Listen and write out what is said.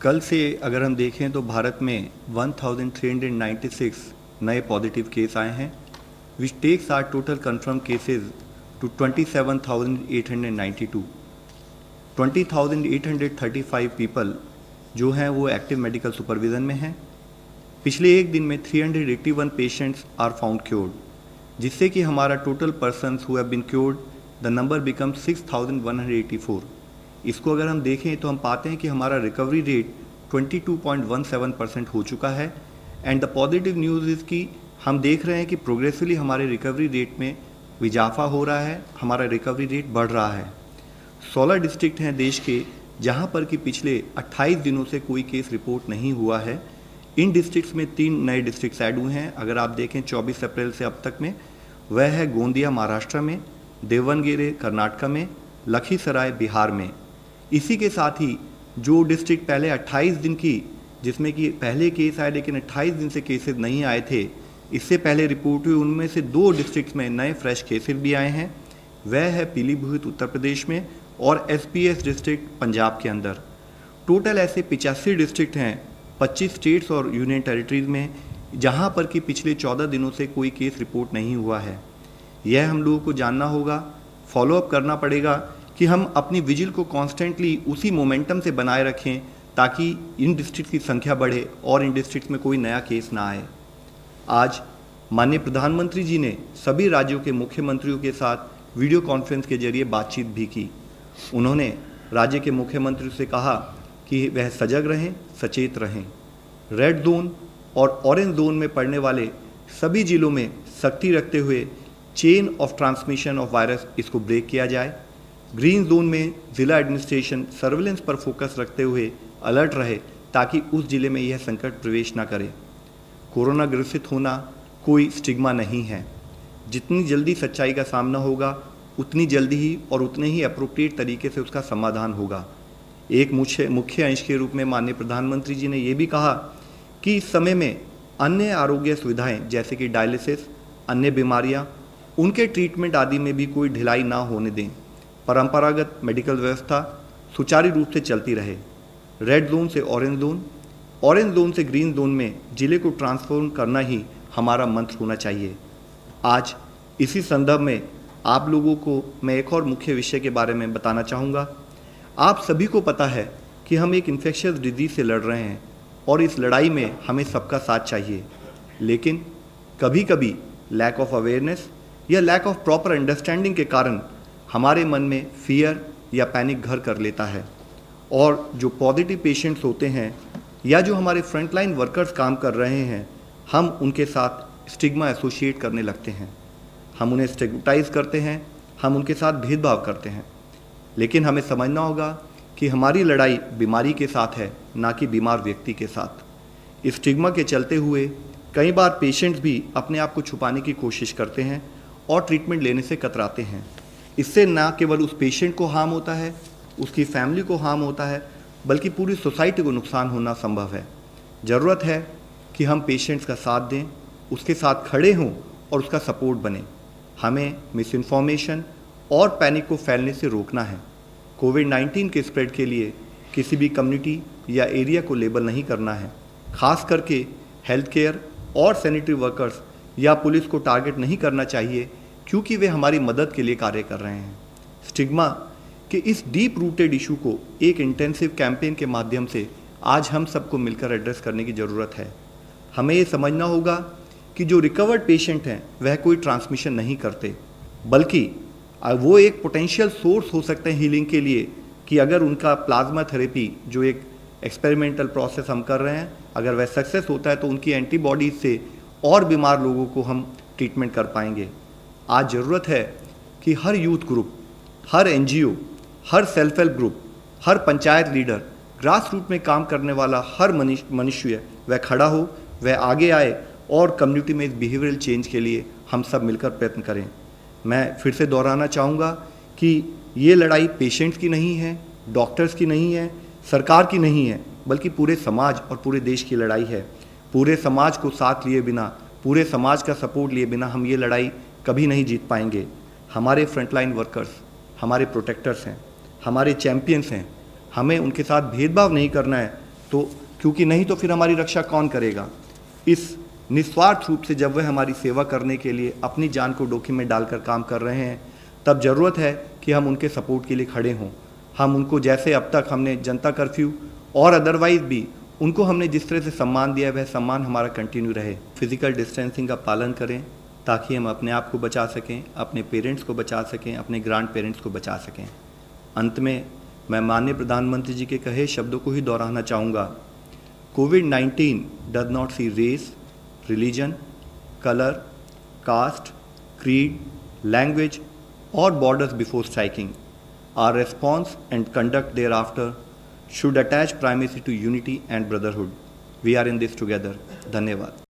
कल से अगर हम देखें तो भारत में 1396 नए पॉजिटिव केस आए हैं, which takes our total confirm cases to 27,892। 20,835 people जो हैं वो एक्टिव मेडिकल सुपरविजन में हैं। पिछले एक दिन में 381 पेशेंट्स आर फाउंड क्योर्ड, जिससे कि हमारा total persons who have been cured the number become 6,184। इसको अगर हम देखें तो हम पाते हैं कि हमारा रिकवरी रेट 22.17% हो चुका है। And the positive news is कि हम देख रहे हैं कि प्रोग्रेसिवली हमारे रिकवरी रेट में इजाफा हो रहा है, हमारा रिकवरी रेट बढ़ रहा है। 16 डिस्ट्रिक्ट हैं देश के जहां पर कि पिछले 28 दिनों से कोई केस रिपोर्ट नहीं हुआ है। इन डिस्ट्रिक्ट्स में 3 नए डिस्ट्रिक्ट्स ऐड हुए हैं। अगर आप देखें 24 अप्रैल से अब तक में, वह है गोंदिया महाराष्ट्र में, देवनगिरी कर्नाटक में, लखीसराय बिहार में। इसी के साथ ही जो डिस्ट्रिक्ट पहले 28 दिन की, जिसमें कि पहले केस आए लेकिन 28 दिन से केसेस नहीं आए थे, इससे पहले रिपोर्ट हुई, उनमें से 2 डिस्ट्रिक्ट्स में नए फ्रेश केसेस भी आए हैं। वह है पीलीभीत उत्तर प्रदेश में और एसपीएस डिस्ट्रिक्ट पंजाब के अंदर। टोटल ऐसे 85 डिस्ट्रिक्ट हैं 25 स्टेट्स और यूनियन टेरिटरीज में, जहां पर कि पिछले 14 दिनों से कोई केस रिपोर्ट नहीं हुआ है। यह हम लोगों को जानना होगा, फॉलोअप करना पड़ेगा कि हम अपनी विजिल को कॉन्स्टेंटली उसी मोमेंटम से बनाए रखें ताकि इन डिस्ट्रिक्ट की संख्या बढ़े और इन डिस्ट्रिक्ट में कोई नया केस ना आए। आज माननीय प्रधानमंत्री जी ने सभी राज्यों के मुख्यमंत्रियों के साथ वीडियो कॉन्फ्रेंस के जरिए बातचीत भी की। उन्होंने राज्य के मुख्यमंत्री से कहा कि वह सजग रहें, सचेत रहें। रेड जोन और ऑरेंज जोन में पड़ने वाले सभी जिलों में सख्ती रखते हुए chain of transmission of virus इसको ब्रेक किया जाए। ग्रीन जोन में ज़िला एडमिनिस्ट्रेशन सर्विलेंस पर फोकस रखते हुए अलर्ट रहे ताकि उस जिले में यह संकट प्रवेश न करे। कोरोना ग्रसित होना कोई स्टिग्मा नहीं है। जितनी जल्दी सच्चाई का सामना होगा उतनी जल्दी ही और उतने ही अप्रोप्रिएट तरीके से उसका समाधान होगा। एक मुख्य अंश के रूप में माननीय प्रधानमंत्री जी ने ये भी कहा कि इस समय में अन्य आरोग्य सुविधाएं जैसे कि डायलिसिस, अन्य बीमारियां, उनके ट्रीटमेंट आदि में भी कोई ढिलाई ना होने दें। परंपरागत मेडिकल व्यवस्था सुचारू रूप से चलती रहे। रेड जोन से ऑरेंज जोन, ऑरेंज जोन से ग्रीन जोन में जिले को ट्रांसफॉर्म करना ही हमारा मंत्र होना चाहिए। आज इसी संदर्भ में आप लोगों को मैं एक और मुख्य विषय के बारे में बताना चाहूँगा। आप सभी को पता है कि हम एक इन्फेक्शियस डिजीज से लड़ रहे हैं और इस लड़ाई में हमें सबका साथ चाहिए, लेकिन कभी कभी लैक ऑफ अवेयरनेस या लैक ऑफ प्रॉपर अंडरस्टैंडिंग के कारण हमारे मन में फियर या पैनिक घर कर लेता है और जो पॉजिटिव पेशेंट्स होते हैं या जो हमारे फ्रंटलाइन वर्कर्स काम कर रहे हैं, हम उनके साथ स्टिग्मा एसोसिएट करने लगते हैं। हम उन्हें स्टिग्मेटाइज करते हैं, हम उनके साथ भेदभाव करते हैं। लेकिन हमें समझना होगा कि हमारी लड़ाई बीमारी के साथ है, ना कि बीमार व्यक्ति के साथ। इस स्टिग्मा के चलते हुए कई बार पेशेंट्स भी अपने आप को छुपाने की कोशिश करते हैं और ट्रीटमेंट लेने से कतराते हैं। इससे ना केवल उस पेशेंट को हार्म होता है, उसकी फैमिली को हार्म होता है, बल्कि पूरी सोसाइटी को नुकसान होना संभव है। ज़रूरत है कि हम पेशेंट्स का साथ दें, उसके साथ खड़े हों और उसका सपोर्ट बने। हमें मिस इन्फॉर्मेशन और पैनिक को फैलने से रोकना है। कोविड-19 के स्प्रेड के लिए किसी भी कम्युनिटी या एरिया को लेबल नहीं करना है। खास करके हेल्थ केयर और सैनिटरी वर्कर्स या पुलिस को टारगेट नहीं करना चाहिए, क्योंकि वे हमारी मदद के लिए कार्य कर रहे हैं। स्टिग्मा के इस डीप रूटेड इशू को एक इंटेंसिव कैंपेन के माध्यम से आज हम सबको मिलकर एड्रेस करने की ज़रूरत है। हमें ये समझना होगा कि जो रिकवर्ड पेशेंट हैं वह कोई ट्रांसमिशन नहीं करते, बल्कि वो एक पोटेंशियल सोर्स हो सकते हैं हीलिंग के लिए, कि अगर उनका प्लाज्मा थेरेपी जो एक एक्सपेरिमेंटल प्रोसेस हम कर रहे हैं, अगर वह सक्सेस होता है तो उनकी एंटीबॉडीज से और बीमार लोगों को हम ट्रीटमेंट कर पाएंगे। आज ज़रूरत है कि हर यूथ ग्रुप, हर एनजीओ, हर सेल्फ हेल्प ग्रुप, हर पंचायत लीडर, ग्रास रूट में काम करने वाला हर मनुष्य वह खड़ा हो, वह आगे आए और कम्युनिटी में इस बिहेवियरल चेंज के लिए हम सब मिलकर प्रयत्न करें। मैं फिर से दोहराना चाहूँगा कि ये लड़ाई पेशेंट्स की नहीं है, डॉक्टर्स की नहीं है, सरकार की नहीं है, बल्कि पूरे समाज और पूरे देश की लड़ाई है। पूरे समाज को साथ लिए बिना, पूरे समाज का सपोर्ट लिए बिना हम ये लड़ाई कभी नहीं जीत पाएंगे। हमारे फ्रंटलाइन वर्कर्स हमारे प्रोटेक्टर्स हैं, हमारे चैम्पियंस हैं। हमें उनके साथ भेदभाव नहीं करना है, तो क्योंकि नहीं तो फिर हमारी रक्षा कौन करेगा। इस निस्वार्थ रूप से जब वह हमारी सेवा करने के लिए अपनी जान को जोखिम में डालकर काम कर रहे हैं, तब ज़रूरत है कि हम उनके सपोर्ट के लिए खड़े हों। हम उनको जैसे अब तक हमने जनता कर्फ्यू और अदरवाइज़ भी उनको हमने जिस तरह से सम्मान दिया है, वह सम्मान हमारा कंटिन्यू रहे। फिजिकल डिस्टेंसिंग का पालन करें ताकि हम अपने आप को बचा सकें, अपने पेरेंट्स को बचा सकें, अपने ग्रैंड पेरेंट्स को बचा सकें। अंत में मैं माननीय प्रधानमंत्री जी के कहे शब्दों को ही दोहराना चाहूँगा। कोविड-19 does not see race, religion, colour, caste, creed, language, or borders before striking. Our response and conduct thereafter should attach primacy to unity and brotherhood. We are in this together. धन्यवाद।